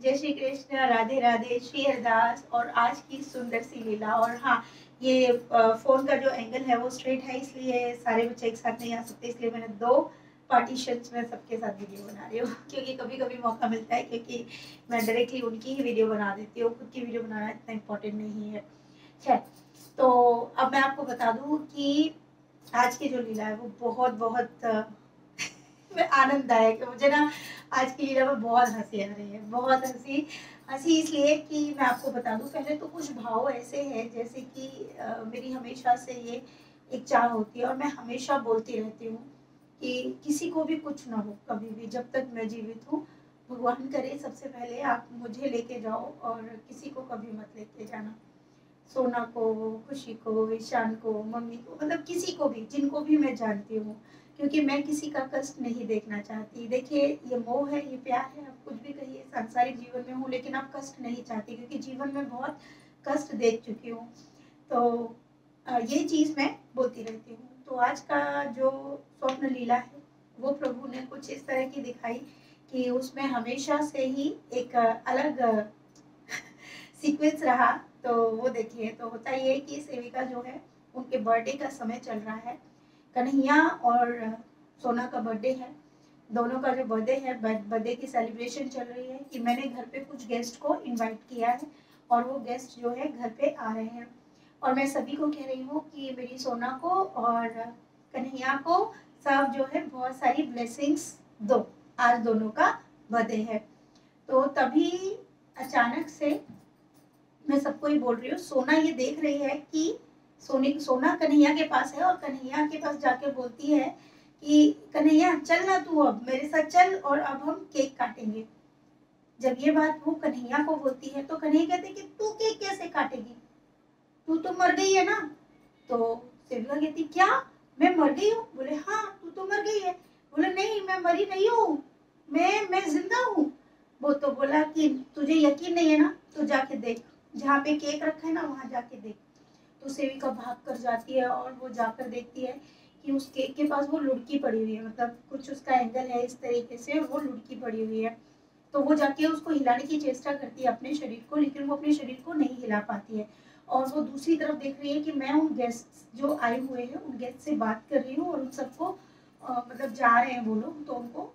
जय श्री कृष्ण, राधे राधे, श्री हरदास। और आज की सुंदर सी लीला। और हाँ, ये फोन का जो एंगल है वो स्ट्रेट है, इसलिए सारे बच्चे एक साथ नहीं आ सकते, इसलिए मैंने दो पार्टीशंस में सबके साथ वीडियो बना रही हूँ क्योंकि कभी कभी मौका मिलता है, क्योंकि मैं डायरेक्टली उनकी ही वीडियो बना देती हूँ, खुद की वीडियो बनाना इतना इम्पोर्टेंट नहीं है। खैर, तो अब मैं आपको बता दूँ कि आज की जो लीला है वो बहुत बहुत में आनंददायक है। मुझे ना आज की लीला में बहुत हंसी आ रही है, बहुत हंसी। हंसी इसलिए कि मैं आपको बता दूं, पहले तो कुछ भाव ऐसे हैं जैसे कि मेरी हमेशा से ये एक चाह होती है और मैं हमेशा बोलती रहती हूँ कि किसी को भी कुछ ना हो कभी भी, जब तक मैं जीवित हूँ। भगवान करे सबसे पहले आप मुझे लेके जाओ और किसी को कभी मत लेके जाना। सोना को, खुशी को, ईशान को, मम्मी को, मतलब किसी को भी, जिनको भी मैं जानती हूँ, क्योंकि मैं किसी का कष्ट नहीं देखना चाहती। देखिए, ये मोह है, ये प्यार है, आप कुछ भी कहिए, सांसारिक जीवन में हूँ लेकिन आप कष्ट नहीं चाहती, क्योंकि जीवन में बहुत कष्ट देख चुकी हूँ। तो ये चीज़ मैं बोलती रहती हूँ। तो आज का जो स्वप्न लीला है वो प्रभु ने कुछ इस तरह की दिखाई कि उसमें हमेशा से ही एक अलग सीक्वेंस रहा। तो वो देखिए, तो होता ये है कि सेविका जो है, उनके बर्थडे का समय चल रहा है। कन्हैया और सोना का बर्थडे है। दोनों का जो बर्थडे है, बर्थडे की सेलिब्रेशन चल रही है कि मैंने घर पे कुछ गेस्ट को इनवाइट किया है और वो गेस्ट जो है घर पे आ रहे हैं। और मैं सभी को कह रही हूँ कि मेरी सोना को और कन्हैया को सब जो है बहुत सारी ब्लेसिंग्स दो, आज दोनों का बर्थडे है। तो तभी अचानक से मैं सबको ही बोल रही हूँ, सोना ये देख रही है कि सोना कन्हैया के पास है और कन्हैया के पास जाके बोलती है कि कन्हैया चल ना, तू अब मेरे साथ चल और अब हम केक काटेंगे। जब ये बात वो कन्हैया को बोलती है तो कन्हैया कहते कि तू केक कैसे काटेगी, तू तो मर गई है ना। तो सेविका कहती क्या, मैं मर गई हूँ? बोले हाँ, तू तो मर गई है। बोले नहीं, मैं मरी नहीं हूँ, मैं जिंदा हूँ। वो तो बोला कि तुझे यकीन नहीं है ना, तो जाके देख, जहाँ पे केक रखा है ना वहां जाके देख। तो सेविका भाग कर जाती है और वो जाकर देखती है कि उस केक के पास वो लुढ़की पड़ी हुई है, मतलब कुछ उसका एंगल है इस तरीके से और वो लुढ़की पड़ी हुई है। तो वो जाके उसको हिलाने की चेष्टा करती है अपने शरीर को, लेकिन वो अपने शरीर को नहीं हिला पाती है। और वो दूसरी तरफ देख रही है कि मैं उन गेस्ट जो आए हुए हैं उन गेस्ट से बात कर रही हूँ और उन सबको मतलब जा रहे हैं वो लोग, तो उनको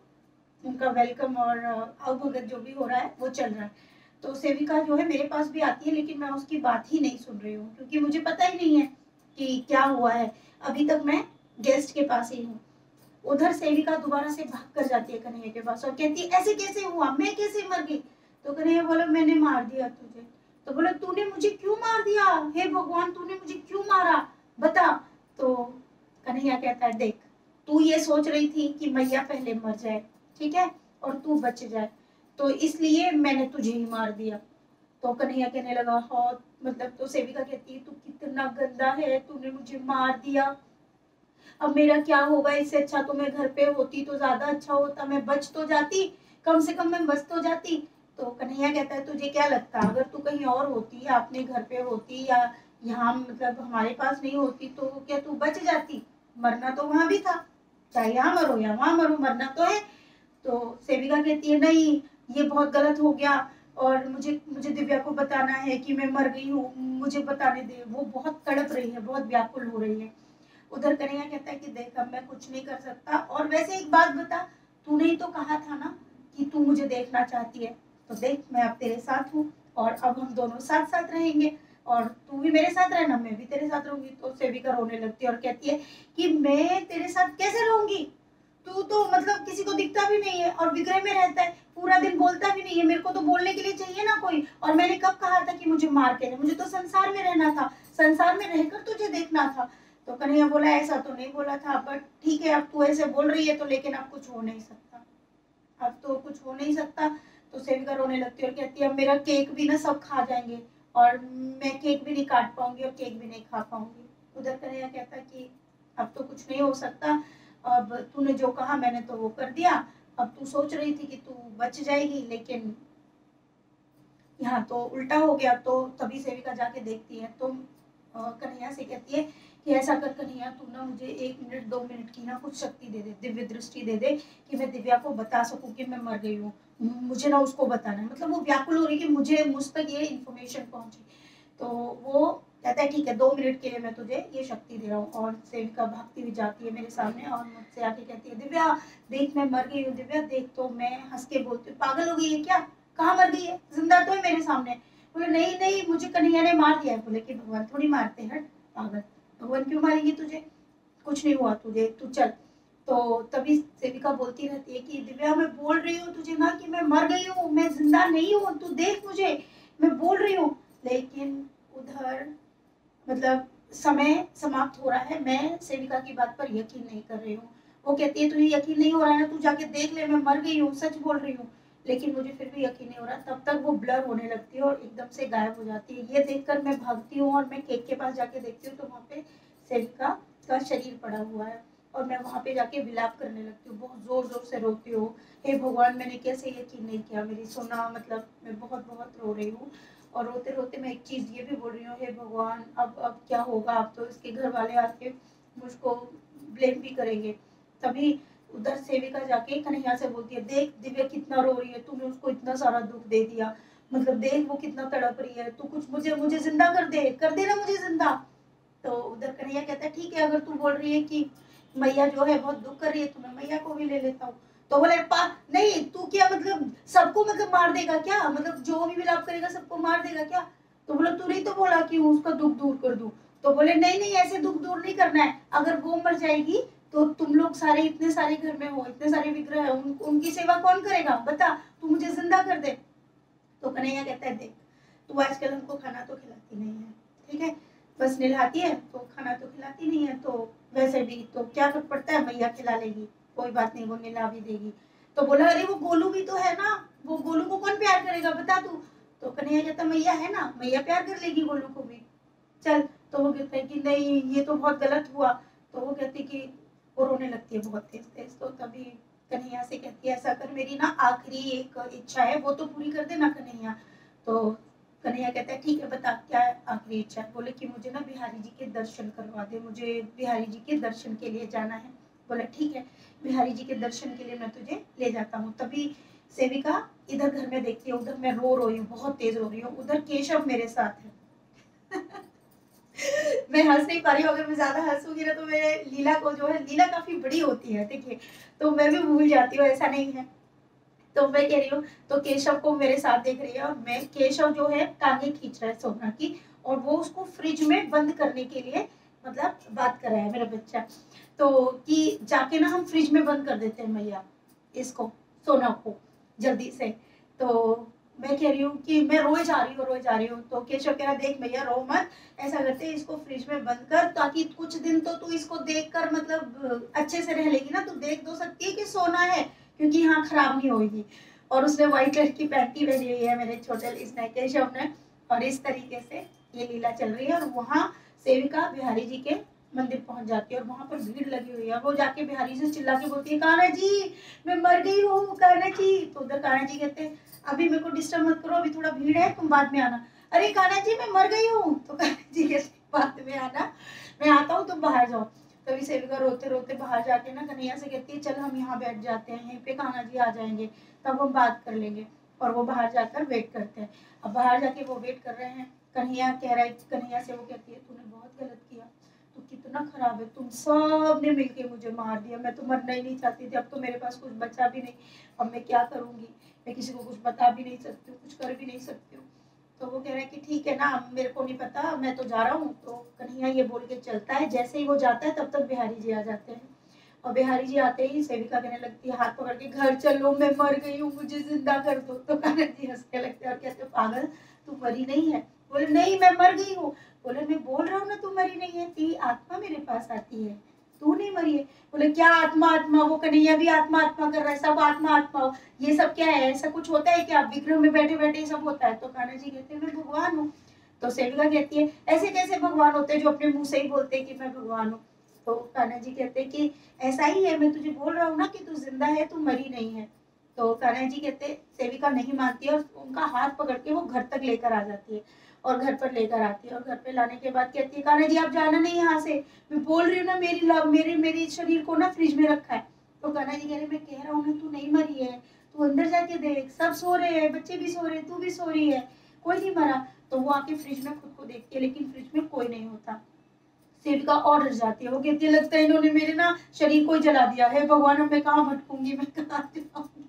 उनका वेलकम और अवभगत जो भी हो रहा है वो चल रहा है। तो सेविका जो है मेरे पास भी आती है, लेकिन मैं उसकी बात ही नहीं सुन रही हूँ क्योंकि मुझे पता ही नहीं है कि क्या हुआ है। अभी तक मैं गेस्ट के पास ही हूँ। उधर सेविका दोबारा से भाग कर जाती है कन्हैया के पास और कहती है ऐसे कैसे हुआ, मैं कैसे मर गई? तो कन्हैया बोला मैंने मार दिया तुझे। तो बोला तूने मुझे क्यों मार दिया, हे भगवान तूने मुझे क्यों मारा, बता। तो कन्हैया कहता है देख, तू ये सोच रही थी कि मैया पहले मर जाए, ठीक है, और तू बच जाए, तो इसलिए मैंने तुझे ही मार दिया। तो कन्हैया कहने लगा हाँ, मतलब। तो सेविका कहती है तू कितना गंदा है, तूने मुझे मार दिया, अब मेरा क्या होगा? इससे अच्छा तो मैं घर पे होती तो ज्यादा अच्छा होता, मैं बच तो जाती, कम से कम मैं बच तो जाती। तो कन्हैया कहता है तुझे क्या लगता, अगर तू कहीं और होती या अपने घर पे होती या यहाँ मतलब हमारे पास नहीं होती तो क्या तू बच जाती? मरना तो वहां भी था, चाहे यहाँ मरो या वहां मरो, मरना तो है। तो सेविका कहती है नहीं, ये बहुत गलत हो गया और मुझे मुझे दिव्या को बताना है कि मैं मर गई हूँ, मुझे बताने दे। वो बहुत तड़प रही है, बहुत व्याकुल हो रही है। उधर कन्हैया कहता है कि देख अब मैं कुछ नहीं कर सकता, और वैसे एक बात बता, तूने ही तो कहा था ना कि तू मुझे देखना चाहती है, तो देख मैं अब तेरे साथ हूँ और अब हम दोनों साथ साथ रहेंगे और तू भी मेरे साथ रहना, मैं भी तेरे साथ रहूंगी। तो सेविका रोने लगती है और कहती है कि मैं तेरे साथ कैसे रहूंगी, तू तो मतलब किसी को दिखता भी नहीं है और विग्रह में रहता है, पूरा दिन बोलता भी नहीं है, मेरे को तो बोलने के लिए चाहिए ना कोई। और मैंने कब कहा था कि मुझे मार के, मुझे तो संसार में रहना था, संसार में रहकर तुझे देखना था। तो कन्हैया बोला ऐसा तो नहीं बोला था, बट ठीक है अब तू ऐसे बोल रही है तो, लेकिन अब कुछ हो नहीं सकता, अब तो कुछ हो नहीं सकता। तो सेविका रोने लगती है और कहती है अब मेरा केक भी ना सब खा जाएंगे और मैं केक भी नहीं काट पाऊंगी और केक भी नहीं खा पाऊंगी। उधर कन्हैया कहता कि अब तो कुछ नहीं हो सकता, अब तूने जो कहा मैंने तो वो कर दिया, अब तू सोच रही थी कि तू बच जाएगी लेकिन यहाँ तो उल्टा हो गया। तो तभी सेविका जाके देखती है तो कन्हैया से कहती है कि ऐसा कर कन्हैया, तू ना मुझे 1 मिनट 2 मिनट की ना कुछ शक्ति दे दे, दिव्य दृष्टि दे दे कि मैं दिव्या को बता सकूं कि मैं मर गई हूँ। मुझे ना उसको बताना है, मतलब वो व्याकुल हो रही है कि मुझे मुझ तक ये इन्फॉर्मेशन पहुंचे। तो वो कहता है ठीक है 2 मिनट के लिए मैं तुझे ये शक्ति दे रहा हूँ। और सेविका भागती हुई जाती है मेरे सामने और मुझसे आके कहती है दिव्या देख मैं मर गई हूँ, दिव्या देख। तो मैं हंस के बोलती हूँ पागल हो गई है क्या, कहाँ मर गई है, जिंदा तो है मेरे सामने। बोले नहीं नहीं मुझे कन्हैया ने मार दिया है। बोले कि भगवान थोड़ी मारते हैं, पागल, भगवान क्यों मारेंगे तुझे, कुछ नहीं हुआ तुझे, तू चल। तो तभी सेविका बोलती रहती है कि दिव्या मैं बोल रही हूँ तुझे ना कि मैं मर गई हूँ, मैं जिंदा नहीं हूँ, तू देख मुझे, मैं बोल रही हूँ। लेकिन उधर मतलब समय समाप्त हो रहा है, मैं सेविका की बात पर यकीन नहीं कर रही हूँ। वो कहती है तुझे यकीन नहीं हो रहा है ना, तू जाके देख ले, मैं मर गई हूँ, सच बोल रही हूँ। लेकिन मुझे फिर भी यकीन नहीं हो रहा। तब तक वो ब्लर होने लगती है और एकदम से गायब हो जाती है। ये देखकर मैं भागती हूँ और मैं केक के पास जाके देखती हूँ तो वहाँ पे सेविका का शरीर पड़ा हुआ है। और मैं वहाँ पे जाके विलाप करने लगती हूँ, बहुत जोर जोर से रोती हूँ, हे भगवान मैंने कैसे यकीन नहीं किया, मेरी सोना, मतलब मैं बहुत बहुत रो रही हूँ। और रोते रोते मैं एक चीज ये भी बोल रही हूँ, हे भगवान अब क्या होगा, अब तो इसके घर वाले आके मुझको ब्लेम भी करेंगे। तभी उधर सेविका जाके कन्हैया से बोलती है देख दिव्या कितना रो रही है, तूने उसको इतना सारा दुख दे दिया, मतलब देख वो कितना तड़प रही है, तू कुछ मुझे मुझे जिंदा कर दे ना मुझे जिंदा। तो उधर कन्हैया कहता है ठीक है अगर तू बोल रही है कि मैया जो है बहुत दुख कर रही है तो मैं मैया को भी ले लेता हूँ। तो बोले पा नहीं तू क्या मतलब सबको मतलब मार देगा क्या, मतलब जो भी विलाप करेगा सबको मार देगा क्या। तो बोला तू नहीं तो बोला कि उसका दुख दूर कर दूं। तो बोले नहीं नहीं ऐसे दुख दूर नहीं करना है, अगर वो मर जाएगी तो तुम लोग सारे इतने सारे घर में हो, इतने सारे विग्रह है, उनकी सेवा कौन करेगा बता, तू मुझे जिंदा कर दे। तो कन्हैया कहता है देख तू आजकल हमको खाना तो खिलाती नहीं है, ठीक है, बस नहलाती है तो खाना तो खिलाती नहीं है, तो वैसे भी तो क्या फर्क पड़ता है, मैया खिला लेगी, कोई बात नहीं वो नहला भी देगी। तो बोला अरे वो गोलू भी तो है ना, वो गोलू को कौन प्यार करेगा बता तू। तो कन्हैया कहता मैया है ना, मैया प्यार कर लेगी गोलू को भी, चल। तो वो कहते हैं कि नहीं ये तो बहुत गलत हुआ। तो वो कहती कि वो रोने लगती है बहुत तेज तेज। तो तभी कन्हैया से कहती है ऐसा कर मेरी ना आखिरी एक इच्छा है वो तो पूरी कर देना कन्हैया। तो कन्हैया कहता है ठीक है बता क्या आखिरी इच्छा है। बोले कि मुझे ना बिहारी जी के दर्शन करवा दे, मुझे बिहारी जी के दर्शन के लिए जाना है। बोले ठीक है बिहारी जी के दर्शन के लिए मैं तुझे ले जाता हूँ। तभी सेविका इधर घर में देखती है, उधर मैं रो रही हूँ, बहुत तेज रो रही हूँ, उधर केशव मेरे साथ है। मैं हंस नहीं पा रही हूँ, अगर मैं ज्यादा हंसूंगी ना तो मेरे लीला को जो है, लीला काफी बड़ी होती है देखिए, तो मैं भी भूल जाती हूँ, ऐसा नहीं है। तो मैं कह रही हूँ तो केशव को मेरे साथ देख रही है और मैं केशव जो है टांगे खींच रहा है सोना की, और वो उसको फ्रिज में बंद करने के लिए मतलब बात कर रहा है मेरा बच्चा। तो कि जाके ना हम फ्रिज में बंद कर देते हैं मैया इसको, सोना को, जल्दी से। तो मैं कह रही हूँ कि मैं रोए जा रही हूँ रोए जा रही हूँ। तो केशव कह रहा देख मैया रो मत, ऐसा करते हैं इसको फ्रिज में बंद कर ताकि कुछ दिन तो तू इसको देख कर मतलब अच्छे से रह लेगी ना, तू देख तो सकती है कि सोना है, क्योंकि यहाँ खराब नहीं होगी। और उसने व्हाइट कलर की पैंटी पहनी हुई है मेरे छोटे इसने केशव ने। और इस तरीके से ये लीला चल रही है। और वहाँ सेविका बिहारी जी के मंदिर पहुंच जाती है और वहां पर भीड़ लगी हुई है। वो जाके बिहारी से चिल्ला के बोलती है कान्हा जी मैं मर गई हूँ कान्हा जी। तो उधर कान्हा जी कहते हैं अभी मेरे को डिस्टर्ब मत करो, अभी थोड़ा भीड़ है, तुम बाद में आना। अरे कान्हा जी मैं मर गई हूँ। तो कान्हा जी कहते बाद में आना, मैं आता हूँ तुम बाहर जाओ। तभी सेविका रोते रोते बाहर जाके ना कन्हैया से कहती है चल हम यहाँ बैठ जाते हैं, यहीं पे कान्हा जी आ जाएंगे तब हम बात कर लेंगे। और वो बाहर जाकर वेट करते हैं। अब बाहर जाके वो वेट कर रहे हैं, कन्हैया कह रहा है, कन्हैया से वो कहती है तूने बहुत गलत किया, तू कितना खराब है, तुम सब ने मिलके मुझे मार दिया, मैं तो मरना ही नहीं चाहती थी, अब तो मेरे पास कुछ बचा भी नहीं, अब मैं क्या करूंगी, मैं किसी को कुछ बता भी नहीं सकती हूँ, कुछ कर भी नहीं सकती हूँ। तो वो कह रहा है कि ठीक है ना मेरे को नहीं पता मैं तो जा रहा हूँ। तो कन्हैया ये बोल के चलता है, जैसे ही वो जाता है तब तक बिहारी जी आ जाते हैं। और बिहारी जी आते ही सेविका कहने लगती है हाथ पकड़ के घर चलो मैं मर गई हूँ मुझे जिंदा कर दो। तो कान्हा जी हंसने लगते हैं और कहते पागल तू मरी नहीं है। बोले नहीं मैं मर गई हूँ। बोले मैं बोल रहा हूँ ना तू मरी नहीं है, तेरी आत्मा मेरे पास आती है, तू नहीं मरी है। बोले क्या आत्मा आत्मा, वो कन्हैया भी आत्मा आत्मा कर रहा है, सब आत्मा आत्मा, ये सब क्या है, ऐसा कुछ होता है क्या, विग्रह में बैठे बैठे सब होता है। तो कान्हा जी कहते हैं मैं भगवान हूँ। तो सेविका कहती है ऐसे कैसे भगवान होते हैं जो अपने मुंह से ही बोलते हैं कि मैं भगवान हूँ। तो कान्हा जी कहते हैं कि ऐसा ही है, मैं तुझे बोल रहा हूँ ना कि तू जिंदा है, तू मरी नहीं है। तो कान्हा जी कहते सेविका नहीं मानती है और उनका हाथ पकड़ के वो घर तक लेकर आ जाती है और घर पर लेकर आती है। और घर पे लाने के बाद कहती है कान्हा जी आप जाना नहीं यहाँ से, मैं बोल रही हूँ ना मेरी मेरे मेरे शरीर को ना फ्रिज में रखा है। तो कान्हा जी कह रहे मैं कह रहा हूँ ना तू नहीं मरी है, तू अंदर जाके देख, सब सो रहे हैं, बच्चे भी सो रहे हैं, तू भी सो रही है, कोई नहीं मरा। तो वो आके फ्रिज में खुद को देखती है, लेकिन फ्रिज में कोई नहीं होता। सेविका और डर जाती है, वो कहती है लगता है इन्होंने मेरे ना शरीर को ही जला दिया है, भगवान अब मैं कहाँ भटकूंगी, मैं कहाँ जाऊंगी,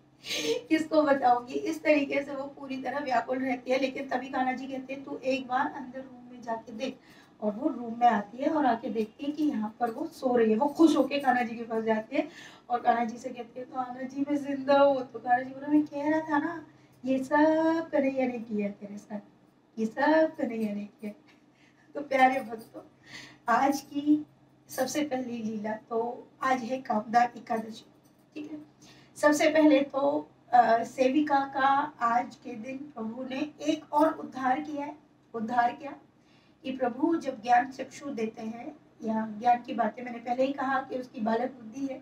किसको बताऊंगी। इस तरीके से वो पूरी तरह व्याकुल रहती है। लेकिन तभी कान्हा जी कहते हैं तू एक बार अंदर रूम में जाके देख। और वो रूम में आती है और आके देखती है कि यहाँ पर वो सो रही है। वो खुश होके कान्हा जी के पास जाती है और कान्हा जी से कहती है कान्हा जी मैं जिंदा हूँ। तो कान्हा जी बोला मैं कह रहा था ना ये सब कन्हैया ने किया तेरे साथ, ये सब कन्हैया ने किया। तो प्यारे भक्तों, आज की सबसे पहली लीला तो आज है कामदा एकादशी, ठीक है। सबसे पहले तो सेविका का आज के दिन प्रभु ने एक और उद्धार किया है। उद्धार क्या कि प्रभु जब ज्ञान चक्षु देते हैं, या ज्ञान की बातें मैंने पहले ही कहा कि उसकी बालक बुद्धि है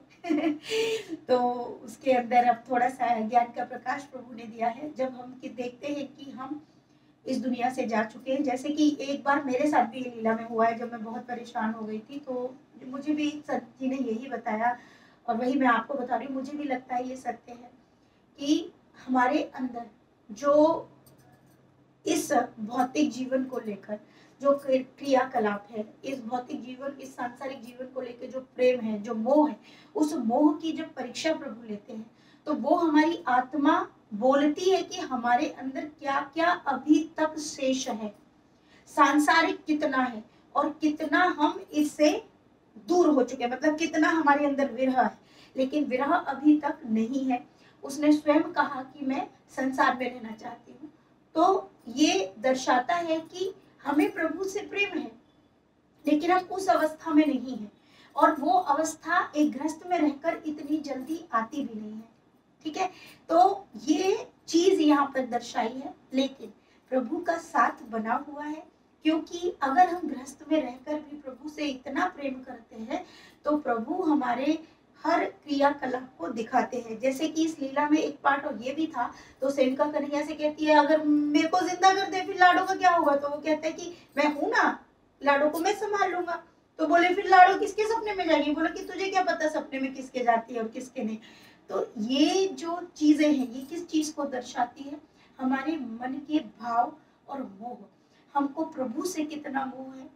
तो उसके अंदर अब थोड़ा सा ज्ञान का प्रकाश प्रभु ने दिया है। जब हम देखते हैं कि हम इस दुनिया से जा चुके हैं, जैसे कि एक बार मेरे साथ भी ये लीला में हुआ है, जब मैं बहुत परेशान हो गई थी तो मुझे भी सत जी ने यही बताया और वही मैं आपको बता रही हूँ। मुझे भी लगता है ये सत्य है कि हमारे अंदर जो इस भौतिक जीवन को लेकर जो क्रियाकलाप है, इस भौतिक जीवन, इस सांसारिक जीवन को लेकर जो प्रेम है, जो मोह है, उस मोह की जब परीक्षा प्रभु लेते हैं तो वो हमारी आत्मा बोलती है कि हमारे अंदर क्या क्या अभी तक शेष है, सांसारिक कितना है और कितना हम इससे दूर हो चुके हैं, मतलब कितना हमारे अंदर विरह है। लेकिन विरह अभी तक नहीं है। उसने स्वयं कहा कि मैं संसार में रहना चाहती हूँ। तो ये दर्शाता है कि हमें प्रभु से प्रेम है, लेकिन हम उस अवस्था में नहीं है। और वो अवस्था एक गृहस्थ में रहकर इतनी जल्दी आती भी नहीं है, ठीक है। तो ये चीज यहाँ पर दर्शाई है। लेकिन प्रभु का साथ बना हुआ है, क्योंकि अगर हम गृहस्थ में रहकर भी प्रभु से इतना प्रेम करते हैं तो प्रभु हमारे हर क्रियाकलाप को दिखाते हैं। जैसे कि इस लीला में एक पार्ट और ये भी था, तो सेविका कन्हैया से कहती है अगर मेरे को जिंदा कर दे फिर लाडो का क्या होगा। तो वो कहता है कि मैं हूं ना, लाडो को मैं संभाल लूंगा। तो बोले फिर लाडो किसके सपने में जाएगी। बोला कि तुझे क्या पता सपने में किसके जाती है और किसके नहीं। तो ये जो चीजें हैं ये किस चीज को दर्शाती है, हमारे मन के भाव और मोह। हमको प्रभु से कितना मोह है,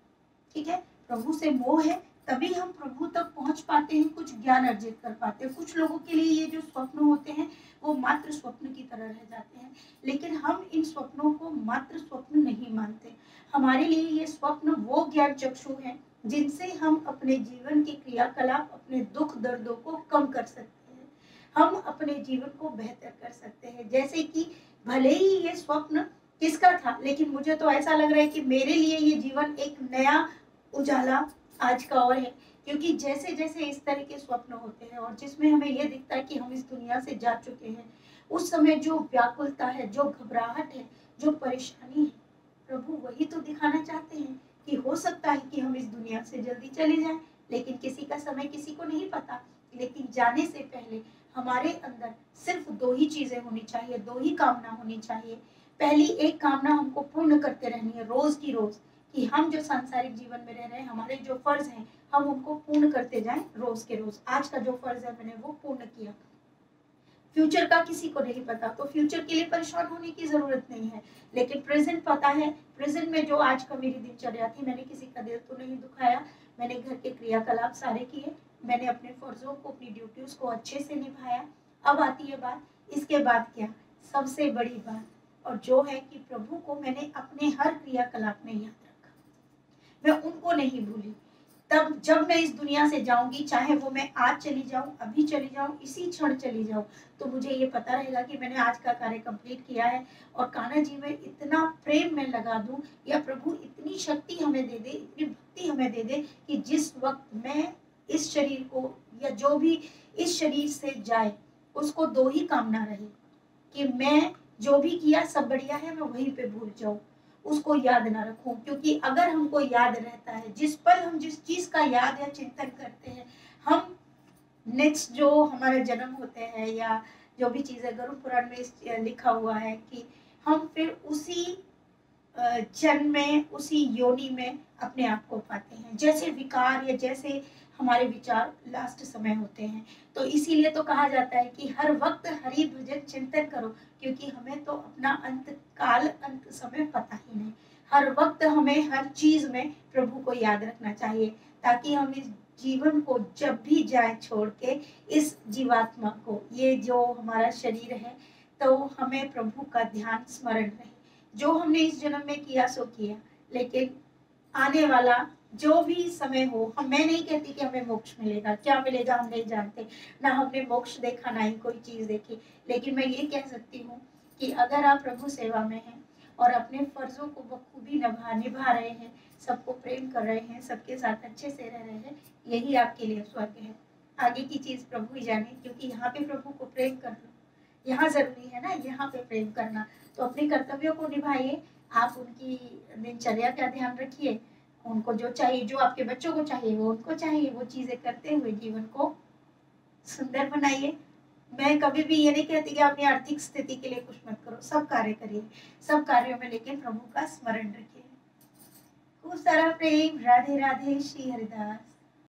ठीक है। प्रभु से मोह है तभी हम प्रभु तक पहुंच पाते हैं, कुछ ज्ञान अर्जित कर पाते हैं। कुछ लोगों के लिए ये जो स्वप्न होते हैं वो मात्र स्वप्न की तरह रह जाते हैं, लेकिन हम इन स्वप्नों को मात्र स्वप्न नहीं मानते। हमारे लिए ये स्वप्न वो ज्ञान चक्षु हैं जिनसे हम अपने जीवन के क्रियाकलाप, अपने दुख दर्दों को कम कर सकते हैं, हम अपने जीवन को बेहतर कर सकते हैं। जैसे कि भले ही ये स्वप्न किसका था, लेकिन मुझे तो ऐसा लग रहा है कि मेरे लिए ये जीवन एक नया उजाला आज का और है। क्योंकि जैसे जैसे इस तरह के स्वप्न होते हैं और जिसमें हमें ये दिखता है कि हम इस दुनिया से जा चुके हैं, उस समय जो व्याकुलता है, जो घबराहट है, जो परेशानी है, प्रभु वही तो दिखाना चाहते हैं कि हो सकता है कि हम इस दुनिया से जल्दी चले जाएं। लेकिन किसी का समय किसी को नहीं पता। लेकिन जाने से पहले हमारे अंदर सिर्फ दो ही चीजें होनी चाहिए, दो ही कामना होनी चाहिए। पहली एक कामना हमको पूर्ण करते रहनी है रोज की रोज, कि हम जो सांसारिक जीवन में रह रहे हैं, हमारे जो फर्ज हैं हम उनको पूर्ण करते जाएं रोज के रोज। आज का जो फर्ज है मैंने वो पूर्ण किया। फ्यूचर का किसी को नहीं पता, तो फ्यूचर के लिए परेशान होने की जरूरत नहीं है। लेकिन प्रेजेंट पता है, प्रेजेंट में जो आज का मेरी दिनचर्या थी, मैंने किसी का दिल तो नहीं दुखाया, मैंने घर के क्रियाकलाप सारे किए, मैंने अपने फर्जों को, अपनी ड्यूटीज को अच्छे से निभाया। अब आती है बात, इसके बाद क्या, सबसे बड़ी बात, और जो है कि प्रभु को मैंने अपने हर क्रियाकलाप में याद रखा, मैं उनको नहीं भूली। तब जब मैं इस दुनिया से जाऊंगी, चाहे वो मैं आज चली जाऊं, अभी चली जाऊं, इसी क्षण चली जाऊं, तो मुझे ये पता रहेगा कि मैंने आज का कार्य कंप्लीट किया है। और कान्हा जी में इतना प्रेम मैं लगा दूं, या प्रभु इतनी शक्ति हमें दे दे, इतनी भक्ति हमें दे दे कि जिस वक्त मैं इस शरीर को, या जो भी इस शरीर से जाए, उसको दो ही कामना रहे कि मैं जो भी किया सब बढ़िया है, मैं वहीं पे भूल जाऊं, उसको याद ना रखूं। क्योंकि अगर हमको याद रहता है, जिस पल हम जिस चीज का याद या चिंतन करते हैं, हम नेक्स्ट जो हमारे जन्म होते हैं, या जो भी चीजें गरुड़ पुराण में लिखा हुआ है कि हम फिर उसी जन्म में, उसी योनि में अपने आप को पाते हैं। जैसे विकार या जैसे हमारे विचार लास्ट समय होते हैं। तो इसीलिए तो कहा जाता है कि हर वक्त हरि भजन चिंतन करो, क्योंकि हमें तो अपना अंत काल अंत समय पता ही नहीं। हर वक्त हमें हर चीज में प्रभु को याद रखना चाहिए, ताकि हम इस जीवन को जब भी जाए छोड़ के, इस जीवात्मा को, ये जो हमारा शरीर है, तो हमें प्रभु का ध्यान स्मरण रहे। जो हमने इस जन्म में किया सो किया, लेकिन आने वाला जो भी समय हो, मैं नहीं कहती कि हमें मोक्ष मिलेगा, क्या मिलेगा हम नहीं जानते, ना हमने मोक्ष देखा ना ही कोई चीज देखी। लेकिन मैं ये कह सकती हूँ कि अगर आप प्रभु सेवा में हैं और अपने फर्जों को बखूबी निभा रहे हैं, सबको प्रेम कर रहे हैं, सबके साथ अच्छे से रह रहे हैं, यही आपके लिए स्वर्ग है। आगे की चीज प्रभु ही जाने, क्योंकि यहाँ पे प्रभु को प्रेम कर लो, यहाँ जरूरी है ना, यहाँ पे प्रेम करना। तो अपने कर्तव्यों को निभाइए, आप उनकी दिनचर्या का ध्यान रखिए, उनको जो चाहिए, जो आपके बच्चों को चाहिए वो उनको चाहिए, वो चीजें करते हुए जीवन को सुंदर बनाइए। मैं कभी भी ये नहीं कहती कि अपनी आर्थिक स्थिति के लिए कुछ मत करो, सब कार्य करिए, सब कार्यों में लेकिन प्रभु का स्मरण रखिए। खूब सारा प्रेम। राधे राधे। श्री हरिदास।